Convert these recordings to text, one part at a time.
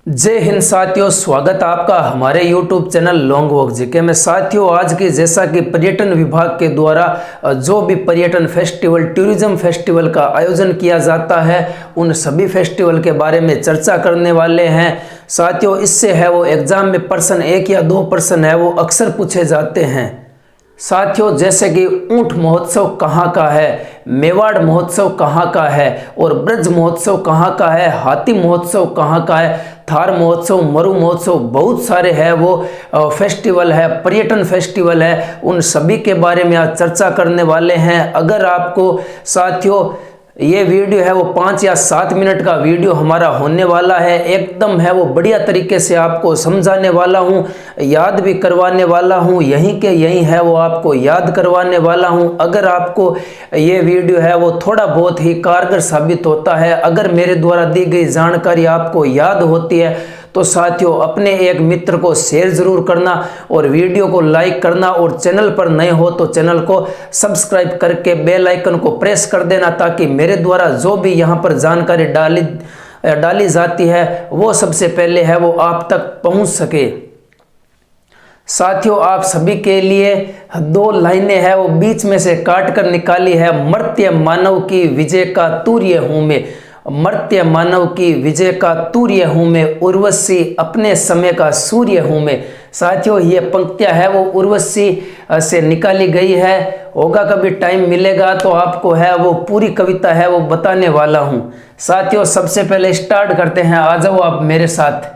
जय हिंद साथियों, स्वागत आपका हमारे YouTube channel long walk GK में। साथियों, आज की जैसा कि पर्यटन विभाग के द्वारा जो भी पर्यटन फेस्टिवल, टूरिज्म फेस्टिवल का आयोजन किया जाता है, उन सभी फेस्टिवल के बारे में चर्चा करने वाले हैं। साथियों, इससे है वो एग्जाम में प्रश्न 1 या 2 प्रश्न है वो अक्सर पूछे जाते हैं। साथियों, जैसे कि ऊंट महोत्सव कहाँ का है, मेवाड़ महोत्सव कहाँ का है और ब्रज महोत्सव कहाँ का है, हाथी महोत्सव कहाँ का है, थार महोत्सव, मरु महोत्सव, बहुत सारे हैं वो फेस्टिवल है, पर्यटन फेस्टिवल है। उन सभी के बारे में आज चर्चा करने वाले हैं। अगर आपको साथियों ये वीडियो है वो 5 या 7 मिनट का वीडियो हमारा होने वाला है, एकदम है वो बढ़िया तरीके से आपको समझाने वाला हूँ, याद भी करवाने वाला हूँ, यहीं के यहीं है वो आपको याद करवाने वाला हूँ। अगर आपको ये वीडियो है वो थोड़ा बहुत ही कारगर साबित होता है, अगर मेरे द्वारा दी गई जानकारी आपको याद होती है तो साथियों अपने एक मित्र को शेयर जरूर करना और वीडियो को लाइक करना, और चैनल पर नए हो तो चैनल को सब्सक्राइब करके बेल आइकन को प्रेस कर देना, ताकि मेरे द्वारा जो भी यहाँ पर जानकारी डाली जाती है वो सबसे पहले है वो आप तक पहुँच सके। साथियों, आप सभी के लिए 2 लाइनें हैं वो बीच में से काट कर निकाली है। मर्त्य मानव की विजय का तूर्य हूँ मैं, मर्त्य मानव की विजय का तूर्य हूँ मैं, उर्वशी अपने समय का सूर्य हूँ मैं। साथियों, ये पंक्तियाँ है वो उर्वशी से निकाली गई है। होगा कभी टाइम मिलेगा तो आपको है वो पूरी कविता है वो बताने वाला हूँ। साथियों, सबसे पहले स्टार्ट करते हैं, आ जाओ आप मेरे साथ।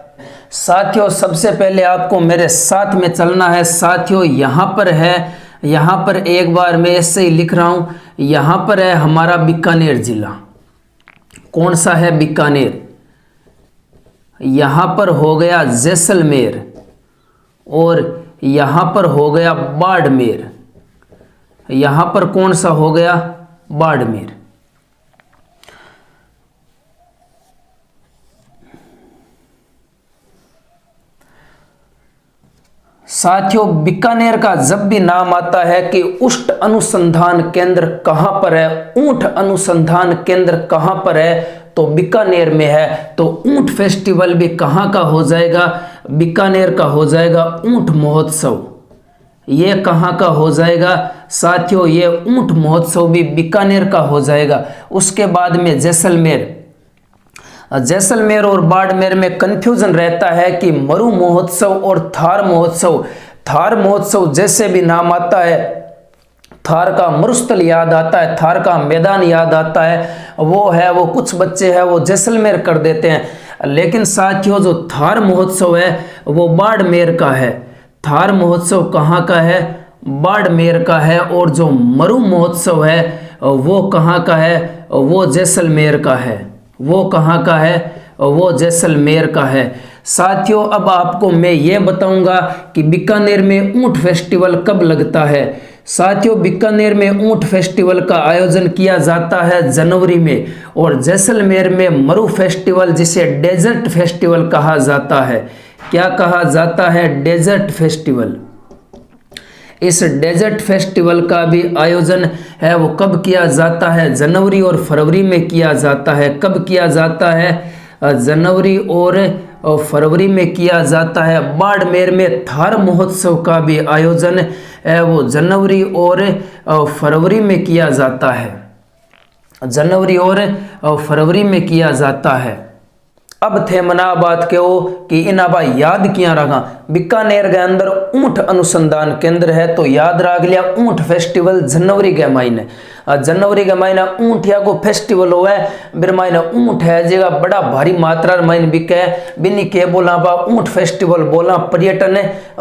साथियों, सबसे पहले आपको मेरे साथ में चलना है। साथियों, यहाँ पर है, यहाँ पर एक बार मैं ऐसे ही लिख रहा हूँ, यहाँ पर है हमारा बीकानेर जिला। कौन सा है? बीकानेर। यहाँ पर हो गया जैसलमेर और यहाँ पर हो गया बाड़मेर। यहाँ पर कौन सा हो गया? बाड़मेर। साथियों, बीकानेर का जब भी नाम आता है कि ऊंट अनुसंधान केंद्र कहाँ पर है, ऊंट अनुसंधान केंद्र कहाँ पर है, तो बीकानेर में है। तो ऊंट फेस्टिवल भी कहाँ का हो जाएगा? बीकानेर का हो जाएगा ऊंट महोत्सव। ये कहाँ का हो जाएगा साथियों? ये ऊंट महोत्सव भी बीकानेर का हो जाएगा। उसके बाद में जैसलमेर। जैसलमेर और बाड़मेर में कंफ्यूजन रहता है कि मरु महोत्सव और थार महोत्सव। थार महोत्सव जैसे भी नाम आता है, थार का मरुस्थल याद आता है, थार का मैदान याद आता है, वो है वो कुछ बच्चे हैं वो जैसलमेर कर देते हैं। लेकिन साथियों, जो थार महोत्सव है वो बाड़मेर का है। थार महोत्सव कहाँ का है? बाड़मेर का है। और जो मरु महोत्सव है वो कहाँ का है? वो जैसलमेर का है। वो कहाँ का है? वो जैसलमेर का है। साथियों, अब आपको मैं ये बताऊंगा कि बीकानेर में ऊंट फेस्टिवल कब लगता है। साथियों, बीकानेर में ऊंट फेस्टिवल का आयोजन किया जाता है जनवरी में, और जैसलमेर में मरु फेस्टिवल, जिसे डेजर्ट फेस्टिवल कहा जाता है। क्या कहा जाता है? Desert festival. इस डेजर्ट फेस्टिवल का भी आयोजन है वो कब किया जाता है? जनवरी और फरवरी में किया जाता है। कब किया जाता है? जनवरी और फरवरी में किया जाता है। बाड़मेर में थार महोत्सव का भी आयोजन है वो जनवरी और फरवरी में किया जाता है। जनवरी और फरवरी में किया जाता है। अब थे मना बात के वो कि इनाबा याद किया रखा। बीकानेर के अंदर ऊंट अनुसंधान केंद्र है तो याद रख लिया ऊंट फेस्टिवल जनवरी के महीने। जनवरी के महीना ऊंट या को फेस्टिवल हुआ है, बिर महीना ऊंट है जगह बड़ा भारी मात्रा में बिके बिनी के बोला बा ऊंट फेस्टिवल बोला। पर्यटन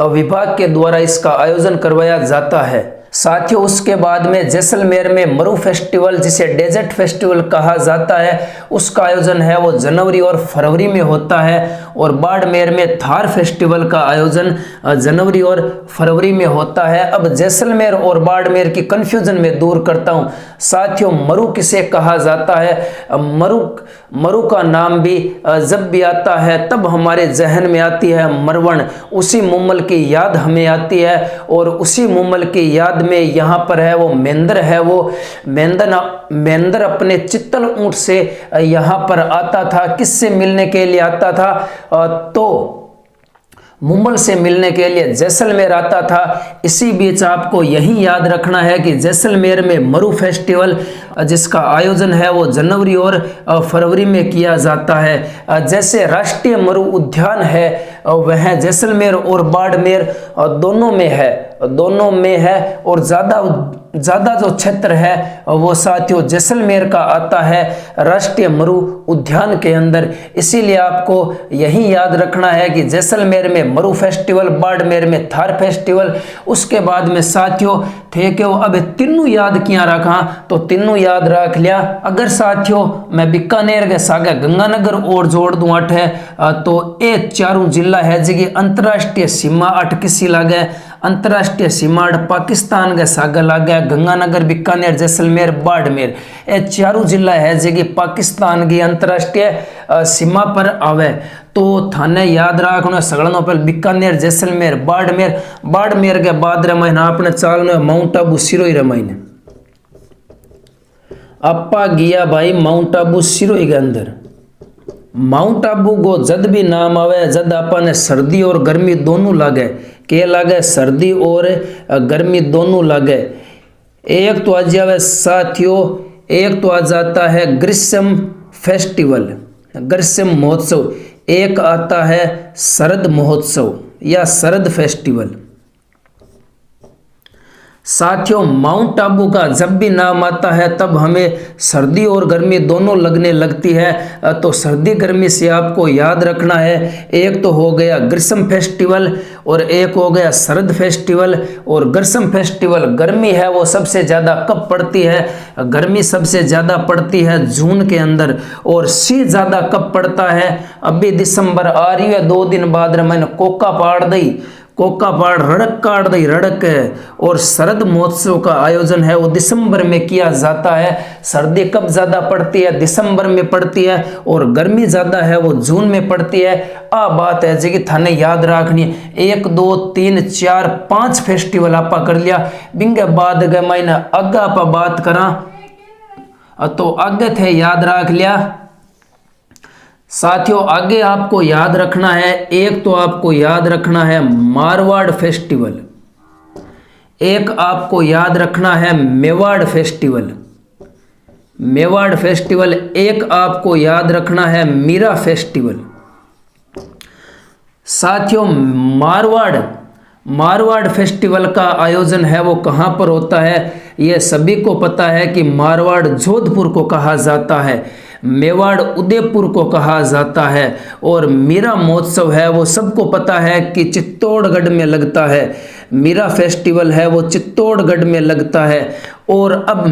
विभाग के द्वारा इसका आयोजन करवाया जाता है। साथियों, उसके बाद में जैसलमेर में मरु फेस्टिवल, जिसे डेजर्ट फेस्टिवल कहा जाता है, उसका आयोजन है वो जनवरी और फरवरी में होता है। और बाड़मेर में थार फेस्टिवल का आयोजन जनवरी और फरवरी में होता है। अब जैसलमेर और बाड़मेर की कंफ्यूजन में दूर करता हूँ। साथियों, मरु किसे कहा जाता है? मरु का नाम भी जब भी आता है तब हमारे जहन में आती है मरवण। उसी मुमल की याद हमें आती है और उसी मुमल की याद में यहाँ पर है वो मेंदर है, वो मेंदर अपने चित्तल ऊंट से यहाँ पर आता था। किससे मिलने के लिए आता था? तो मुंबल से मिलने के लिए जैसलमेर आता था। इसी बीच आपको यही याद रखना है कि जैसलमेर में मरु फेस्टिवल जिसका आयोजन है वो जनवरी और फरवरी में किया जाता है। जैसे राष्ट्रीय मरु उद्यान है वह जैसलमेर और बाड़मेर दोनों में है और ज़्यादा जो क्षेत्र है वो साथियों जैसलमेर का आता है राष्ट्रीय मरु उद्यान के अंदर। इसीलिए आपको यही याद रखना है कि जैसलमेर में मरु फेस्टिवल, बाड़मेर में थार फेस्टिवल। उसके बाद में साथियों थे कि अब तीनों याद किया रखा, तो तीनों याद रख लिया। अगर साथियों मैं बीकानेर के सागे गंगानगर और जोड़ दूं 8 है तो ये चारों जिला है जी अंतर्राष्ट्रीय सीमा 8 किसी लागे, अंतर्राष्ट्रीय सीमा पाकिस्तान के सागे लागे, गंगानगर, बीकानेर, जैसलमेर, बाड़मेर ये चारों जिला है जी पाकिस्तान की अंतर्राष्ट्रीय सीमा पर आवे। तो थाने याद रखना सगळों पहले बीकानेर, जैसलमेर, बाड़मेर के बाद रमाइन आपने चालने माउंट आबू सिरोही रमाइन। आपा गया भाई माउंट आबू सिरोही के अंदर। माउंट आबू को जद भी नाम आवे जद आपने सर्दी और गर्मी दोनों लागे, के लागे सर्दी और गर्मी दोनों लागे। एक तो आ जावे साथियों, एक तो आ जाता है ग्रीष्म फेस्टिवल, ग्रीष्म महोत्सव, एक आता है शरद महोत्सव या शरद फेस्टिवल। साथियों माउंट आबू का जब भी नाम आता है तब हमें सर्दी और गर्मी दोनों लगने लगती है। तो सर्दी गर्मी से आपको याद रखना है, एक तो हो गया ग्रीष्म फेस्टिवल और एक हो गया शरद फेस्टिवल। और ग्रीष्म फेस्टिवल गर्मी है वो सबसे ज़्यादा कब पड़ती है? गर्मी सबसे ज़्यादा पड़ती है जून के अंदर। और शीत ज़्यादा कब पड़ता है? अभी दिसंबर आ रही है, 2 दिन बाद मैंने कोका पाड़ दी, कोका पाड़ रड़क काट दी रड़क है। और शरद महोत्सव का आयोजन है वो दिसंबर में किया जाता है। सर्दी कब ज़्यादा पड़ती है? दिसंबर में पड़ती है। और गर्मी ज़्यादा है वो जून में पड़ती है। आ बात है जी कि थाने याद रखनी है 1 2 3 4 5 फेस्टिवल आपा कर लिया। बिंगे बाद गए मैंने आगे आप बात करा तो आगे थे याद रख लिया। साथियों आगे आपको याद रखना है, एक तो आपको याद रखना है मारवाड़ फेस्टिवल, एक आपको याद रखना है मेवाड़ फेस्टिवल, मेवाड़ फेस्टिवल, एक आपको याद रखना है मीरा फेस्टिवल। साथियों मारवाड़ फेस्टिवल का आयोजन है वो कहाँ पर होता है? ये सभी को पता है कि मारवाड़ जोधपुर को कहा जाता है, मेवाड़ उदयपुर को कहा जाता है। और मीरा महोत्सव है वो सबको पता है कि चित्तौड़गढ़ में लगता है। मीरा फेस्टिवल है वो चित्तौड़गढ़ में लगता है। और अब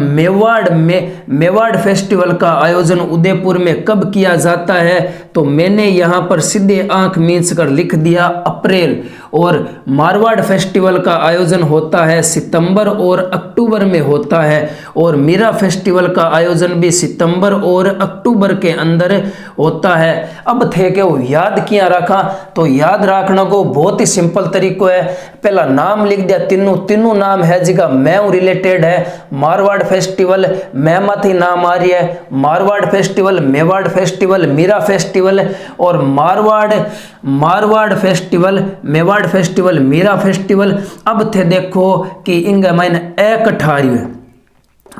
मेवाड़ फेस्टिवल का आयोजन उदयपुर में कब किया जाता है? तो मैंने यहाँ पर सीधे आंख मींच कर लिख दिया अप्रैल। और मारवाड़ फेस्टिवल का आयोजन होता है सितंबर और अक्टूबर में होता है। और मीरा फेस्टिवल का आयोजन भी सितंबर और अक्टूबर के अंदर होता है। अब थे कि वो याद किया रखा, तो याद रखना को बहुत ही सिंपल तरीको है। पहला नाम लिख दिया, तीनों नाम है जिसका मैं रिलेटेड है। मारवाड़ फेस्टिवल मैं माथी नाम आ रही है, Marwar festival, Mewar festival, Meera festival. और Marwar festival, Mewar festival, Meera festival. अब थे देखो कि इंगे मैंने एक अठारी है,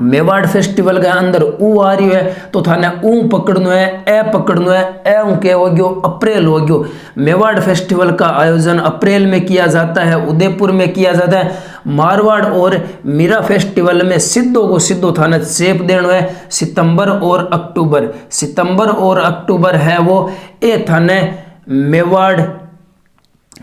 मेवाड़ फेस्टिवल के अंदर ऊ आ रही है तो थाने ऊ पकड़नो है, ए पकड़नो है, ए ऊ के हो गयो अप्रैल हो गयो। मेवाड़ फेस्टिवल का आयोजन अप्रैल में किया जाता है, उदयपुर में किया जाता है। मारवाड़ और मीरा फेस्टिवल में सिद्धों को सिद्धो थाने चेप देनो है सितंबर और अक्टूबर। सितंबर और अक्टूबर है वो ए थाने मेवाड़,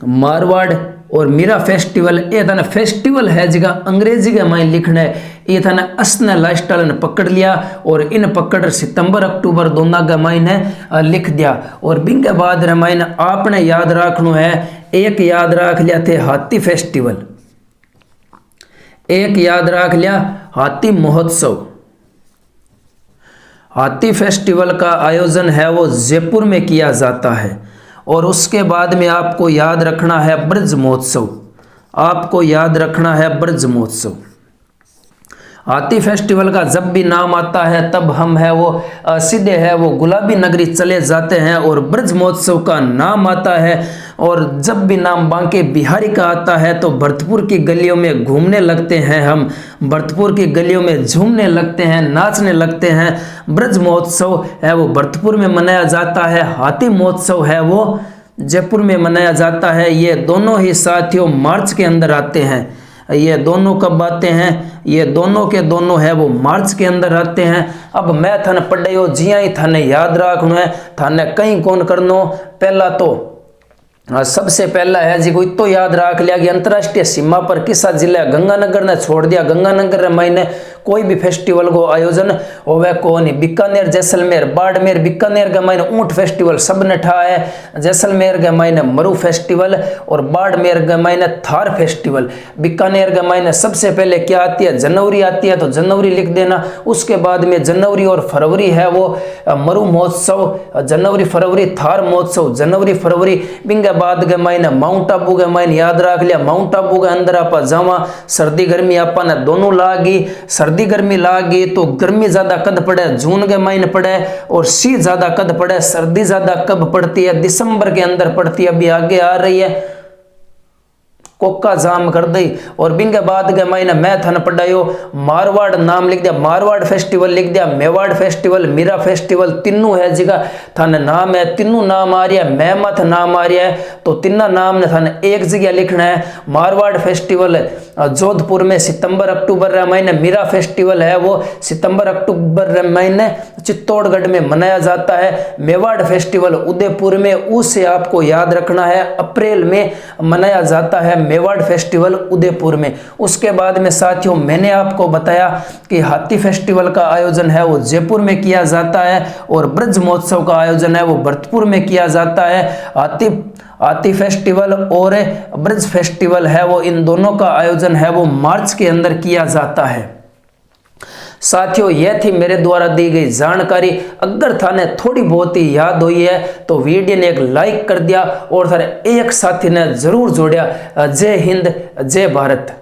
मारवाड़ और मीरा फेस्टिवल। ये थाने फेस्टिवल है जिसका अंग्रेजी के माइन लिखना है। ये थाने असने लाइफस्टाइल ने पकड़ लिया और इन पकड़ सितंबर अक्टूबर दोनों का माइन है लिख दिया। और बिंगे बाद माइन आपने याद रखना है, एक याद रख लिया थे हाथी फेस्टिवल, एक याद रख लिया हाथी महोत्सव। हाथी फेस्टिवल का आयोजन है वो जयपुर में किया जाता है। और उसके बाद में आपको याद रखना है ब्रज महोत्सव, आपको याद रखना है ब्रज महोत्सव। हाथी फेस्टिवल का जब भी नाम आता है तब हम है वो सीधे है वो गुलाबी नगरी चले जाते हैं। और ब्रज महोत्सव का नाम आता है और जब भी नाम बांके बिहारी का आता है तो भरतपुर की गलियों में घूमने लगते हैं, हम भरतपुर की गलियों में झूमने लगते हैं, नाचने लगते हैं। ब्रज महोत्सव है वो भरतपुर में मनाया जाता है, हाथी महोत्सव है वो जयपुर में मनाया जाता है। ये दोनों ही साथियों मार्च के अंदर आते हैं। ये दोनों कब आते हैं? ये दोनों के दोनों है वो मार्च के अंदर आते हैं। अब मैं थाने पढ़ो जिया ही थाने याद रखना है, थाने कहीं कौन करनो। पहला तो सबसे पहला है जी कोई तो याद रख लिया कि अंतर्राष्ट्रीय सीमा पर किसा जिला गंगानगर ने छोड़ दिया। गंगानगर महीने कोई भी फेस्टिवल को आयोजन होवे को नहीं। बीकानेर, जैसलमेर, बाड़मेर, बीकानेर के महीने ऊंट फेस्टिवल सब ने ठा है, जैसलमेर के महीने मरु फेस्टिवल और बाड़मेर के महीने थार फेस्टिवल। बीकानेर के महीने सबसे पहले क्या आती है? जनवरी आती है, तो जनवरी लिख देना। उसके बाद में जनवरी और फरवरी है वो मरु महोत्सव, जनवरी फरवरी थार महोत्सव, जनवरी फरवरी। बिंगे बाद के महीने माउंट आबू के महीने याद रख लिया। माउंट आबू के अंदर आप जावा, सर्दी गर्मी आपा ने दोनों लागी। सर्दी गर्मी लागी तो गर्मी ज्यादा कद पड़े? जून के महीने पड़े। और शीत ज्यादा कद पड़े? सर्दी ज्यादा कब पड़ती है? दिसंबर के अंदर पड़ती है, अभी आगे आ रही है। कोका जाम कर दी। और बिंगे बाद के महीने मैं थन पढ़ायो मारवाड़ नाम लिख दिया, मारवाड़ फेस्टिवल लिख दिया, मेवाड़ फेस्टिवल, मीरा फेस्टिवल, तीनों है जगह थाने नाम है। तीनों नाम आ रहा है, मेमथ नाम आ रहा है, तो तीनों नाम ने थाने एक जगह लिखना है। मारवाड़ फेस्टिवल जोधपुर में सितंबर अक्टूबर महीने, मीरा फेस्टिवल है वो सितंबर अक्टूबर महीने चित्तौड़गढ़ में मनाया जाता है। मेवाड़ फेस्टिवल उदयपुर में, उसे आपको याद रखना है, अप्रैल में मनाया जाता है मेवाड़ फेस्टिवल उदयपुर में। उसके बाद में साथियों मैंने आपको बताया कि हाथी फेस्टिवल का आयोजन है वो जयपुर में किया जाता है और ब्रज महोत्सव का आयोजन है वो भरतपुर में किया जाता है। हाथी फेस्टिवल और ब्रज फेस्टिवल है वो इन दोनों का आयोजन है वो मार्च के अंदर किया जाता है। साथियों यह थी मेरे द्वारा दी गई जानकारी। अगर थाने थोड़ी बहुत ही याद हुई है तो वीडियो ने एक लाइक कर दिया और थारे एक साथी ने जरूर जोड़िया। जय हिंद, जय भारत।